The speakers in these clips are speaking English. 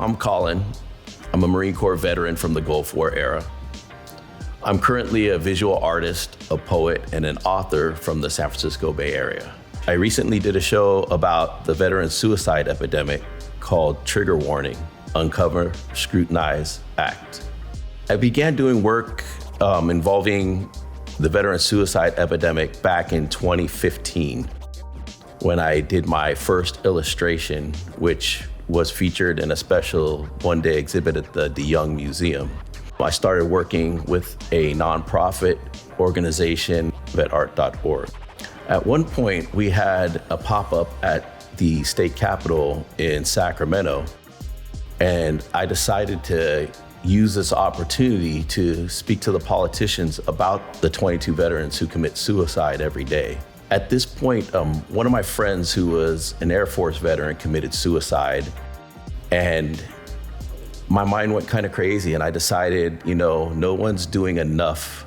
I'm Colin. I'm a Marine Corps veteran from the Gulf War era. I'm currently a visual artist, a poet, and an author from the San Francisco Bay Area. I recently did a show about the veteran suicide epidemic called Trigger Warning, Uncover, Scrutinize, Act. I began doing work involving the veteran suicide epidemic back in 2015 when I did my first illustration, which was featured in a special one-day exhibit at the DeYoung Museum. I started working with a nonprofit organization, vetart.org. At one point, we had a pop-up at the state capitol in Sacramento, and I decided to use this opportunity to speak to the politicians about the 22 veterans who commit suicide every day. At this point, one of my friends who was an Air Force veteran committed suicide, and my mind went kind of crazy, and I decided, no one's doing enough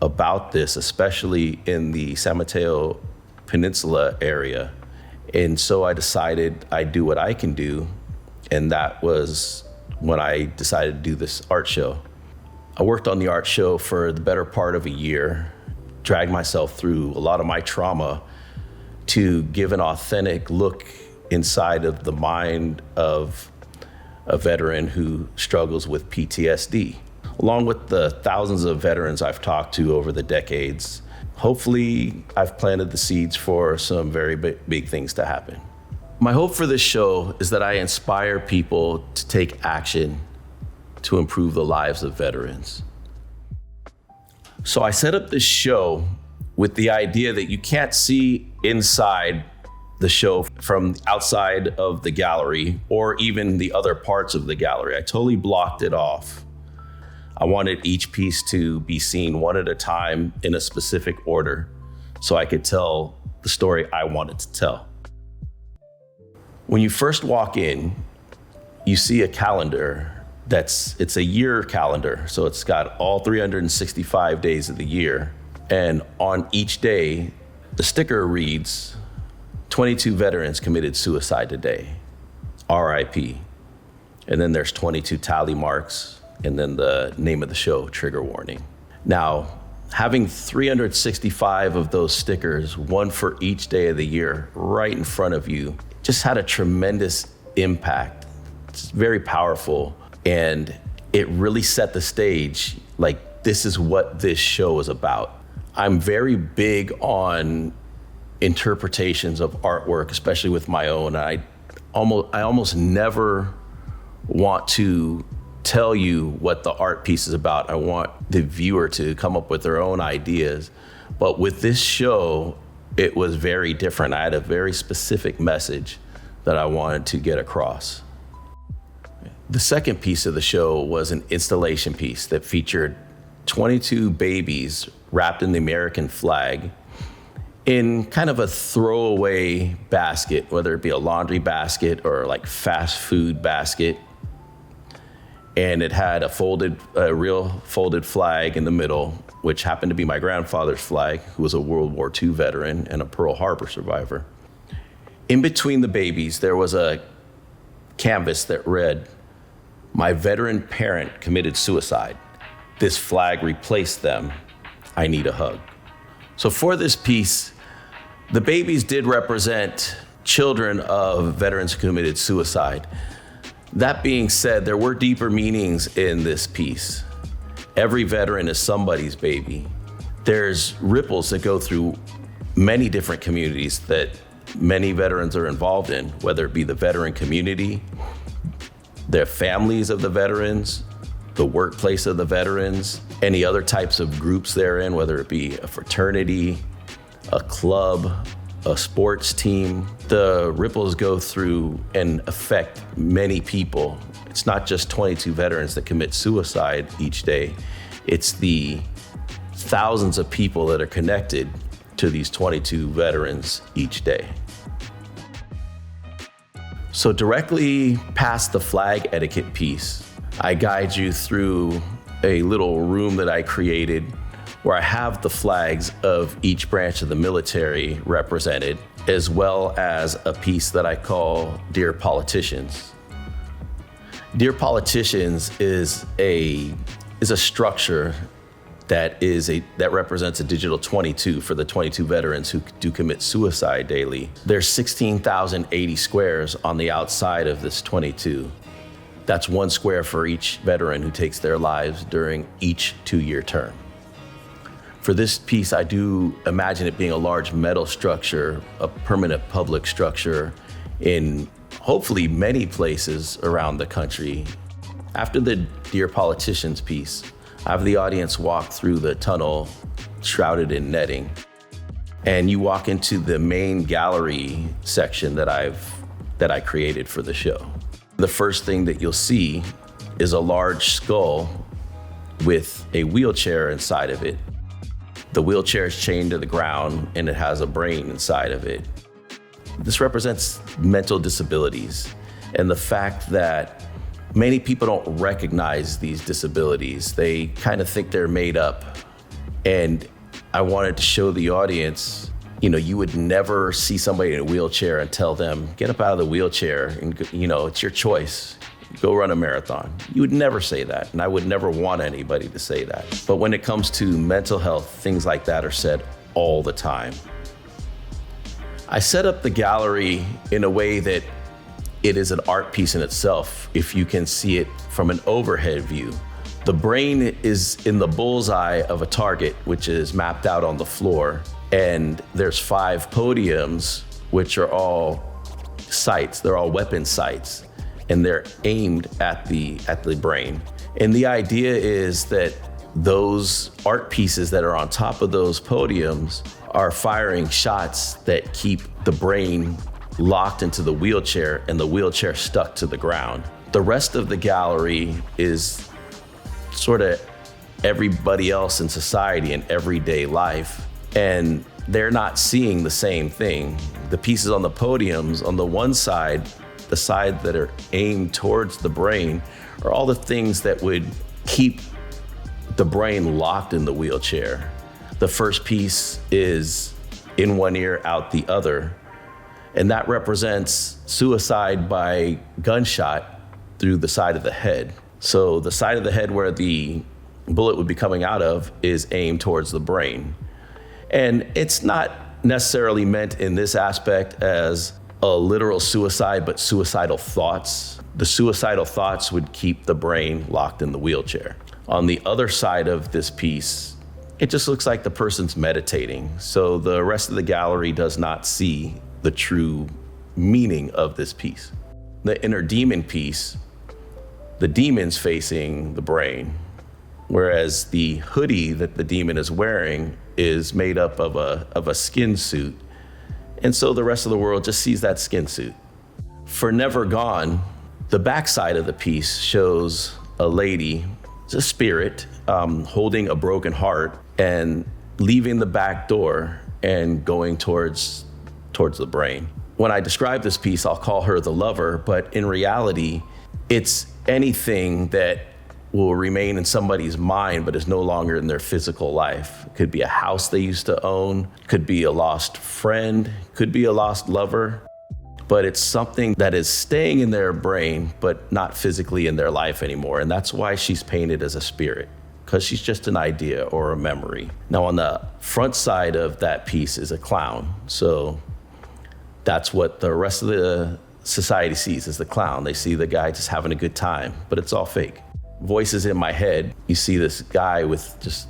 about this, especially in the San Mateo Peninsula area. And so I decided I'd do what I can do, and that was when I decided to do this art show. I worked on the art show for the better part of a year, dragged myself through a lot of my trauma to give an authentic look inside of the mind of a veteran who struggles with PTSD. Along with the thousands of veterans I've talked to over the decades, hopefully I've planted the seeds for some very big things to happen. My hope for this show is that I inspire people to take action to improve the lives of veterans. So I set up this show with the idea that you can't see inside the show from outside of the gallery or even the other parts of the gallery. I totally blocked it off. I wanted each piece to be seen one at a time in a specific order so I could tell the story I wanted to tell. When you first walk in, you see a calendar it's a year calendar. So it's got all 365 days of the year. And on each day, the sticker reads, 22 veterans committed suicide today, RIP. And then there's 22 tally marks, and then the name of the show, Trigger Warning. Now, having 365 of those stickers, one for each day of the year, right in front of you, just had a tremendous impact. It's very powerful, and it really set the stage, like this is what this show is about. I'm very big on interpretations of artwork, especially with my own. I almost never want to tell you what the art piece is about. I want the viewer to come up with their own ideas. But with this show, it was very different. I had a very specific message that I wanted to get across. The second piece of the show was an installation piece that featured 22 babies wrapped in the American flag in kind of a throwaway basket, whether it be a laundry basket or like fast food basket. And it had a real folded flag in the middle, which happened to be my grandfather's flag, who was a World War II veteran and a Pearl Harbor survivor. In between the babies, there was a canvas that read, "My veteran parent committed suicide. This flag replaced them. I need a hug." So for this piece, the babies did represent children of veterans who committed suicide. That being said, there were deeper meanings in this piece. Every veteran is somebody's baby. There's ripples that go through many different communities that many veterans are involved in, whether it be the veteran community, the families of the veterans, the workplace of the veterans, any other types of groups they're in, whether it be a fraternity, a club, a sports team. The ripples go through and affect many people. It's not just 22 veterans that commit suicide each day. It's the thousands of people that are connected to these 22 veterans each day. So directly past the flag etiquette piece, I guide you through a little room that I created where I have the flags of each branch of the military represented, as well as a piece that I call Dear Politicians. Dear Politicians is a structure that represents a digital 22 for the 22 veterans who do commit suicide daily. There's 16,080 squares on the outside of this 22. That's 1 square for each veteran who takes their lives during each 2-year term. For this piece, I do imagine it being a large metal structure, a permanent public structure in hopefully many places around the country. After the Dear Politicians piece, I have the audience walk through the tunnel shrouded in netting, and you walk into the main gallery section that I created for the show. The first thing that you'll see is a large skull with a wheelchair inside of it. The wheelchair is chained to the ground and it has a brain inside of it. This represents mental disabilities and the fact that many people don't recognize these disabilities. They kind of think they're made up. And I wanted to show the audience, you would never see somebody in a wheelchair and tell them, get up out of the wheelchair and, it's your choice. Go run a marathon. You would never say that. And I would never want anybody to say that. But when it comes to mental health, things like that are said all the time. I set up the gallery in a way that it is an art piece in itself, if you can see it from an overhead view. The brain is in the bullseye of a target, which is mapped out on the floor. And there's 5 podiums, which are all sights. They're all weapon sights, and they're aimed at the brain. And the idea is that those art pieces that are on top of those podiums are firing shots that keep the brain locked into the wheelchair and the wheelchair stuck to the ground. The rest of the gallery is sort of everybody else in society and everyday life, and they're not seeing the same thing. The pieces on the podiums, on the one side, the side that are aimed towards the brain, are all the things that would keep the brain locked in the wheelchair. The first piece is in one ear, out the other. And that represents suicide by gunshot through the side of the head. So the side of the head where the bullet would be coming out of is aimed towards the brain. And it's not necessarily meant in this aspect as a literal suicide, but suicidal thoughts. The suicidal thoughts would keep the brain locked in the wheelchair. On the other side of this piece, it just looks like the person's meditating. So the rest of the gallery does not see the true meaning of this piece. The inner demon piece, the demon's facing the brain, whereas the hoodie that the demon is wearing is made up of a skin suit. And so the rest of the world just sees that skin suit. For Never Gone, the backside of the piece shows a lady, it's a spirit, holding a broken heart and leaving the back door and going towards the brain. When I describe this piece, I'll call her the lover, but in reality, it's anything that will remain in somebody's mind but is no longer in their physical life. It could be a house they used to own, could be a lost friend, could be a lost lover, but it's something that is staying in their brain but not physically in their life anymore. And that's why she's painted as a spirit, because she's just an idea or a memory. Now on the front side of that piece is a clown. So that's what the rest of the society sees, is the clown. They see the guy just having a good time, but it's all fake. Voices in my head, you see this guy with just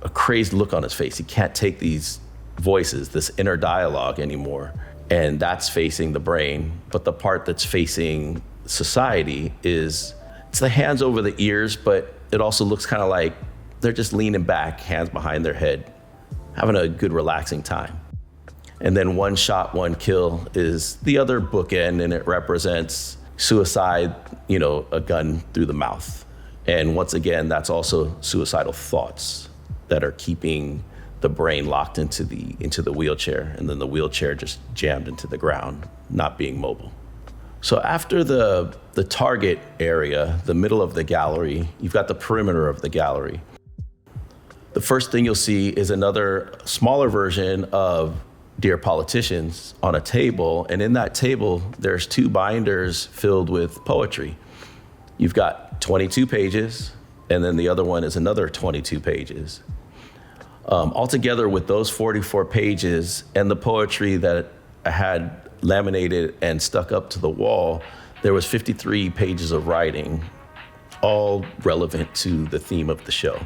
a crazed look on his face. He can't take these voices, this inner dialogue anymore. And that's facing the brain. But the part that's facing society it's the hands over the ears, but it also looks kind of like they're just leaning back, hands behind their head, having a good relaxing time. And then one shot, one kill is the other bookend, and it represents suicide, a gun through the mouth. And once again, that's also suicidal thoughts that are keeping the brain locked into the wheelchair, and then the wheelchair just jammed into the ground, not being mobile. So after the target area, the middle of the gallery, you've got the perimeter of the gallery. The first thing you'll see is another smaller version of Dear Politicians on a table, and in that table, there's 2 binders filled with poetry. You've got 22 pages, and then the other one is another 22 pages. Altogether, with those 44 pages and the poetry that I had laminated and stuck up to the wall, there was 53 pages of writing, all relevant to the theme of the show.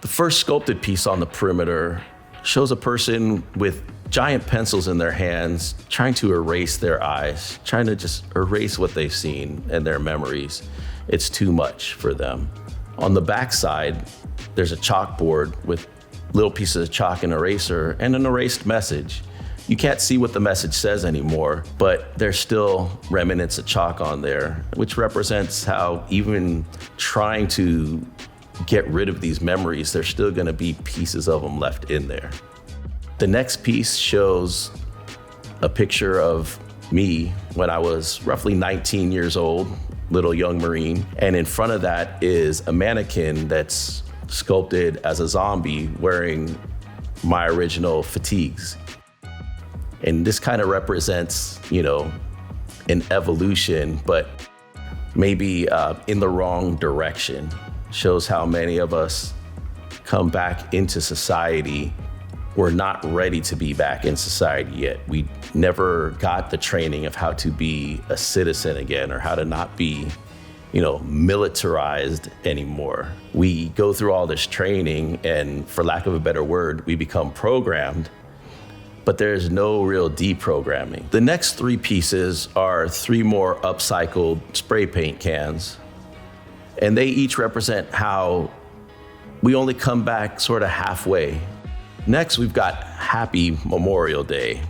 The first sculpted piece on the perimeter shows a person with giant pencils in their hands, trying to erase their eyes, trying to just erase what they've seen and their memories. It's too much for them. On the back side, there's a chalkboard with little pieces of chalk and eraser and an erased message. You can't see what the message says anymore, but there's still remnants of chalk on there, which represents how even trying to get rid of these memories, there's still gonna be pieces of them left in there. The next piece shows a picture of me when I was roughly 19 years old, little young Marine. And in front of that is a mannequin that's sculpted as a zombie wearing my original fatigues. And this kind of represents, an evolution, but maybe in the wrong direction. Shows how many of us come back into society. We're not ready to be back in society yet. We never got the training of how to be a citizen again, or how to not be, militarized anymore. We go through all this training, and for lack of a better word, we become programmed, but there's no real deprogramming. The next three pieces are three more upcycled spray paint cans, and they each represent how we only come back sort of halfway. Next, we've got Happy Memorial Day,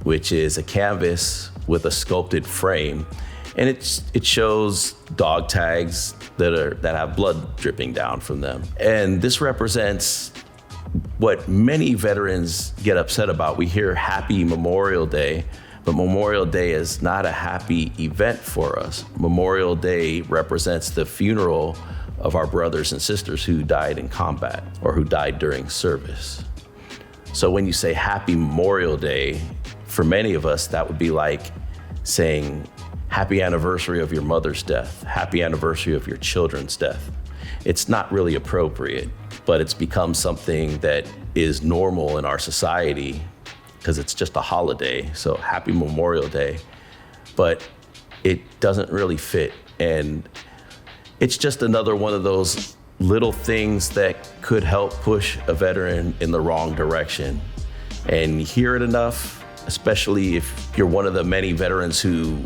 which is a canvas with a sculpted frame, and it shows dog tags that have blood dripping down from them. And this represents what many veterans get upset about. We hear Happy Memorial Day, but Memorial Day is not a happy event for us. Memorial Day represents the funeral of our brothers and sisters who died in combat or who died during service. So when you say Happy Memorial Day, for many of us, that would be like saying happy anniversary of your mother's death, happy anniversary of your children's death. It's not really appropriate, but it's become something that is normal in our society because it's just a holiday. So Happy Memorial Day, but it doesn't really fit. And it's just another one of those little things that could help push a veteran in the wrong direction. And you hear it enough, especially if you're one of the many veterans who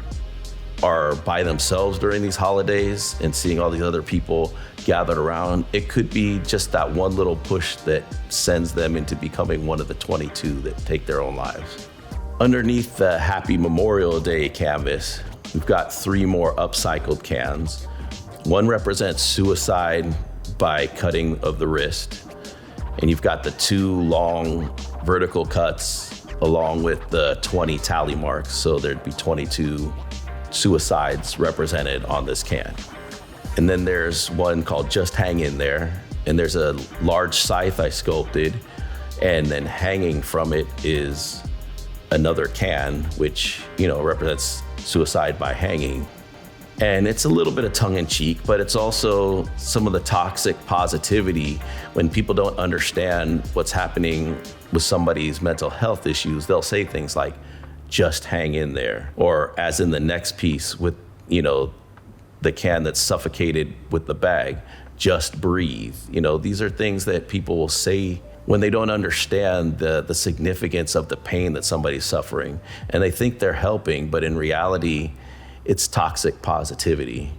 are by themselves during these holidays and seeing all these other people gathered around, it could be just that one little push that sends them into becoming one of the 22 that take their own lives. Underneath the Happy Memorial Day canvas, we've got three more upcycled cans. One represents suicide by cutting of the wrist, and you've got the two long vertical cuts along with the 20 tally marks, so there'd be 22 suicides represented on this can. And then there's one called Just Hang In There, and there's a large scythe I sculpted, and then hanging from it is another can, which, represents suicide by hanging. And it's a little bit of tongue-in-cheek, but it's also some of the toxic positivity. When people don't understand what's happening with somebody's mental health issues, they'll say things like, just hang in there. Or as in the next piece with, the can that's suffocated with the bag, just breathe. These are things that people will say when they don't understand the significance of the pain that somebody's suffering. And they think they're helping, but in reality, it's toxic positivity.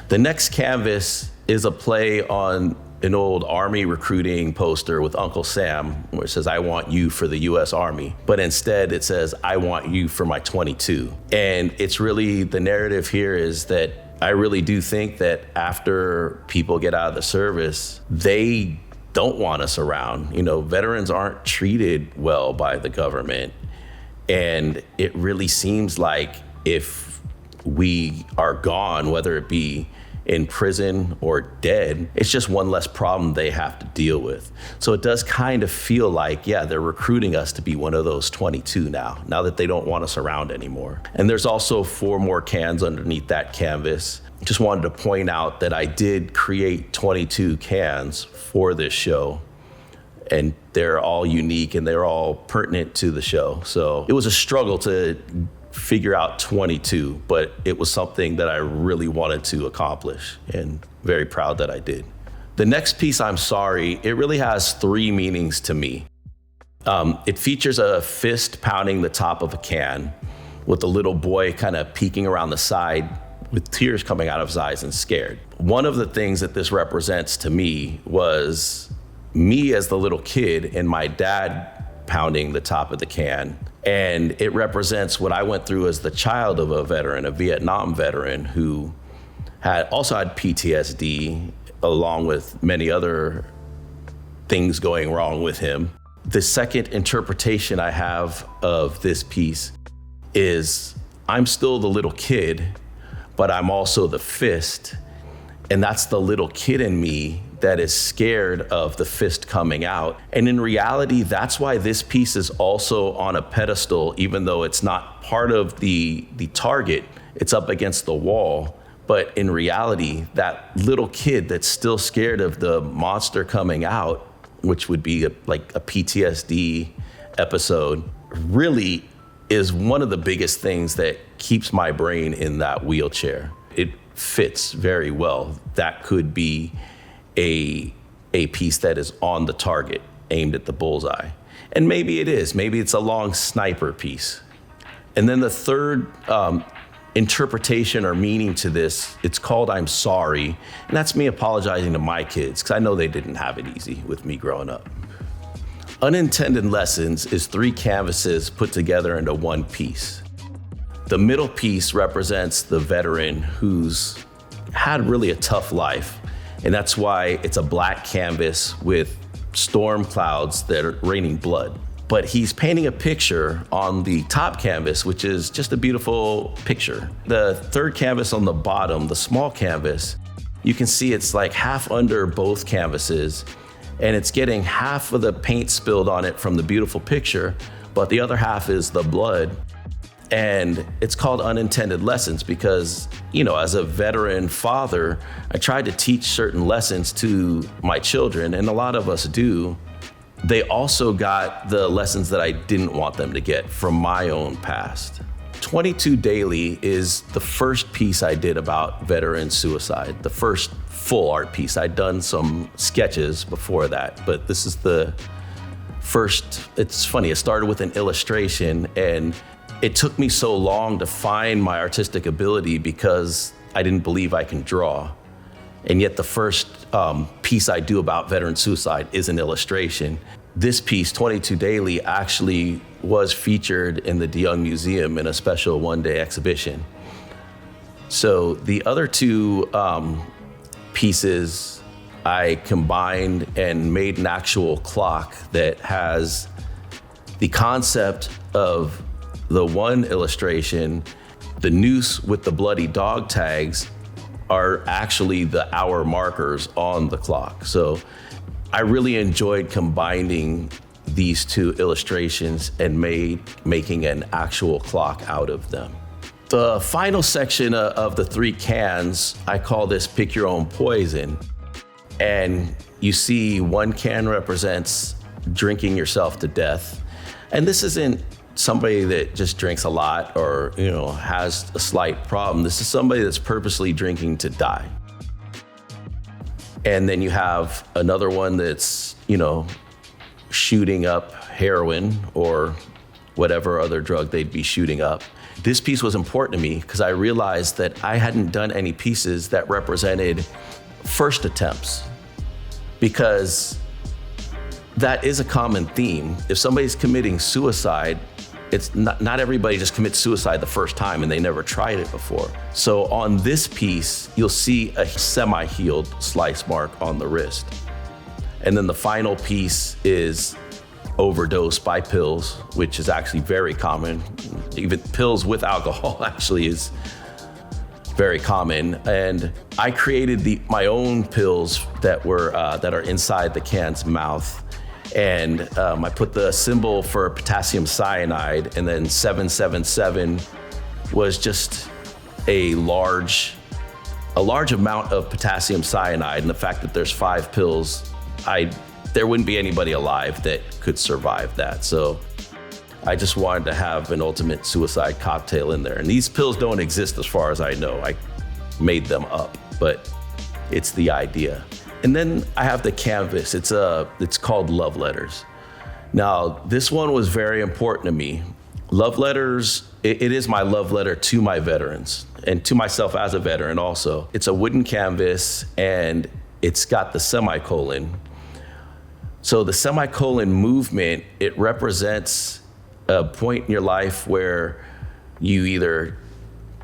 The next canvas is a play on an old Army recruiting poster with Uncle Sam, where it says, I want you for the US Army. But instead it says, I want you for my 22. And it's really, the narrative here is that I really do think that after people get out of the service, they don't want us around. Veterans aren't treated well by the government. And it really seems like if we are gone, whether it be in prison or dead, it's just one less problem they have to deal with. So it does kind of feel like, they're recruiting us to be one of those 22 now that they don't want us around anymore. And there's also 4 more cans underneath that canvas just wanted to point out that I did create 22 cans for this show, and they're all unique and they're all pertinent to the show. So it was a struggle to figure out 22, but it was something that I really wanted to accomplish and very proud that I did. The next piece, I'm sorry, it really has three meanings to me. It features a fist pounding the top of a can with a little boy kind of peeking around the side with tears coming out of his eyes and scared. One of the things that this represents to me was me as the little kid and my dad pounding the top of the can. And it represents what I went through as the child of a veteran, a Vietnam veteran who also had PTSD along with many other things going wrong with him. The second interpretation I have of this piece is I'm still the little kid, but I'm also the fist. And that's the little kid in me that is scared of the fist coming out. And in reality, that's why this piece is also on a pedestal, even though it's not part of the target, it's up against the wall. But in reality, that little kid that's still scared of the monster coming out, which would be like a PTSD episode, really is one of the biggest things that keeps my brain in that wheelchair. It fits very well. That could be a piece that is on the target, aimed at the bullseye. And maybe it is. Maybe it's a long sniper piece. And then the third interpretation or meaning to this, it's called I'm sorry. And that's me apologizing to my kids, because I know they didn't have it easy with me growing up. Unintended Lessons is 3 canvases put together into one piece. The middle piece represents the veteran who's had really a tough life. And that's why it's a black canvas with storm clouds that are raining blood. But he's painting a picture on the top canvas, which is just a beautiful picture. The third canvas on the bottom, the small canvas, you can see it's like half under both canvases, and it's getting half of the paint spilled on it from the beautiful picture, but the other half is the blood. And it's called Unintended Lessons because, as a veteran father, I tried to teach certain lessons to my children, and a lot of us do. They also got the lessons that I didn't want them to get from my own past. 22 Daily is the first piece I did about veteran suicide, the first full art piece. I'd done some sketches before that, but this is the first. It's funny, it started with an illustration, and it took me so long to find my artistic ability because I didn't believe I can draw. And yet the first piece I do about veteran suicide is an illustration. This piece, 22 Daily, actually was featured in the DeYoung Museum in a special one-day exhibition. So the other 2 pieces I combined and made an actual clock that has the concept of the one illustration. The noose with the bloody dog tags are actually the hour markers on the clock. So I really enjoyed combining these 2 illustrations and making an actual clock out of them. The final section of the 3 cans, I call this Pick Your Own Poison. And you see one can represents drinking yourself to death. And this isn't somebody that just drinks a lot or, has a slight problem. This is somebody that's purposely drinking to die. And then you have another one that's, shooting up heroin or whatever other drug they'd be shooting up. This piece was important to me because I realized that I hadn't done any pieces that represented first attempts, because that is a common theme. If somebody's committing suicide, it's not everybody just commits suicide the first time and they never tried it before. So on this piece, you'll see a semi-healed slice mark on the wrist. And then the final piece is overdose by pills, which is actually very common. Even pills with alcohol actually is very common. And I created my own pills that are inside the can's mouth. And I put the symbol for potassium cyanide, and then 777 was just a large a large amount of potassium cyanide, and the fact that there's 5 pills, there wouldn't be anybody alive that could survive that. So I just wanted to have an ultimate suicide cocktail in there. And these pills don't exist as far as I know. I made them up, but it's the idea. And then I have the canvas. It's called Love Letters. Now, this one was very important to me. Love letters, it is my love letter to my veterans and to myself as a veteran also. It's a wooden canvas and it's got the semicolon. So the semicolon movement, it represents a point in your life where you either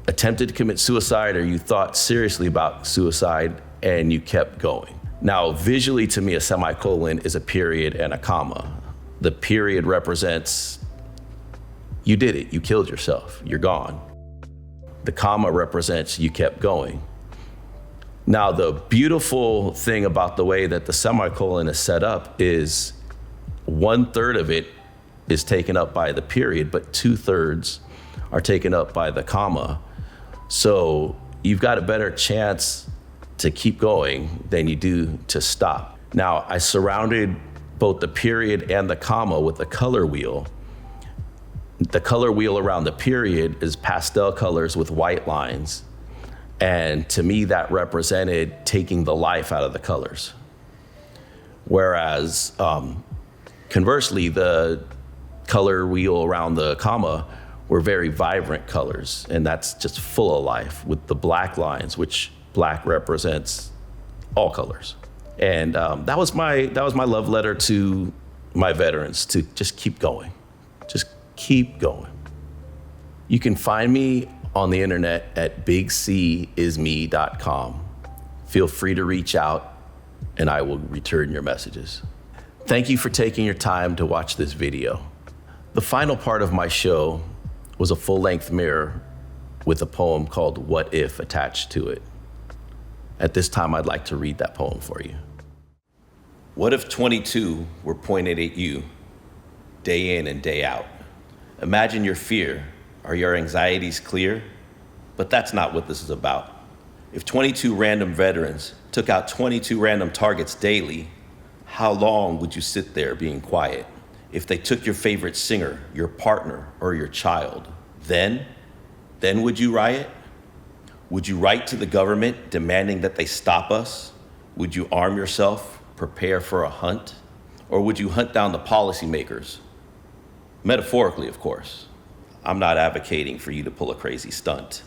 attempted to commit suicide or you thought seriously about suicide and you kept going. Now, visually to me, a semicolon is a period and a comma. The period represents you did it, you killed yourself, you're gone. The comma represents you kept going. Now, the beautiful thing about the way that the semicolon is set up is 1/3 of it is taken up by the period, but 2/3 are taken up by the comma. So you've got a better chance to keep going than you do to stop. Now, I surrounded both the period and the comma with a color wheel. The color wheel around the period is pastel colors with white lines. And to me, that represented taking the life out of the colors. Whereas, conversely, the color wheel around the comma were very vibrant colors, and that's just full of life with the black lines, which black represents all colors. And that was my love letter to my veterans, to just keep going, just keep going. You can find me on the internet at bigcisme.com. Feel free to reach out and I will return your messages. Thank you for taking your time to watch this video. The final part of my show was a full-length mirror with a poem called What If attached to it. At this time, I'd like to read that poem for you. What if 22 were pointed at you, day in and day out? Imagine your fear. Are your anxieties clear? But that's not what this is about. If 22 random veterans took out 22 random targets daily, how long would you sit there being quiet? If they took your favorite singer, your partner, or your child, then would you riot? Would you write to the government demanding that they stop us? Would you arm yourself, prepare for a hunt? Or would you hunt down the policymakers? Metaphorically, of course. I'm not advocating for you to pull a crazy stunt.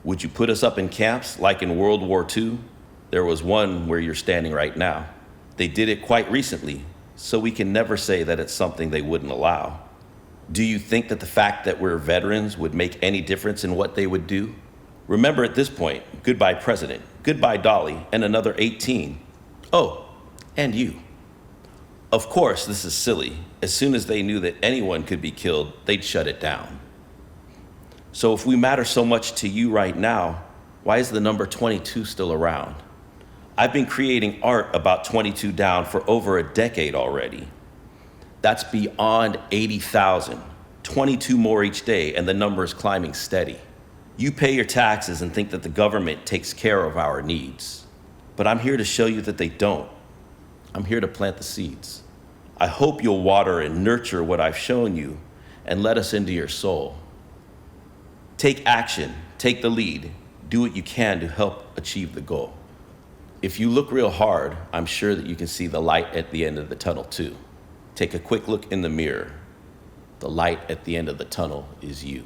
Would you put us up in camps like in World War II? There was one where you're standing right now. They did it quite recently, so we can never say that it's something they wouldn't allow. Do you think that the fact that we're veterans would make any difference in what they would do? Remember at this point, goodbye President, goodbye Dolly, and another 18. Oh, and you. Of course, this is silly. As soon as they knew that anyone could be killed, they'd shut it down. So if we matter so much to you right now, why is the number 22 still around? I've been creating art about 22 down for over a decade already. That's beyond 80,000, 22 more each day, and the number is climbing steady. You pay your taxes and think that the government takes care of our needs. But I'm here to show you that they don't. I'm here to plant the seeds. I hope you'll water and nurture what I've shown you and let us into your soul. Take action, take the lead, do what you can to help achieve the goal. If you look real hard, I'm sure that you can see the light at the end of the tunnel too. Take a quick look in the mirror. The light at the end of the tunnel is you.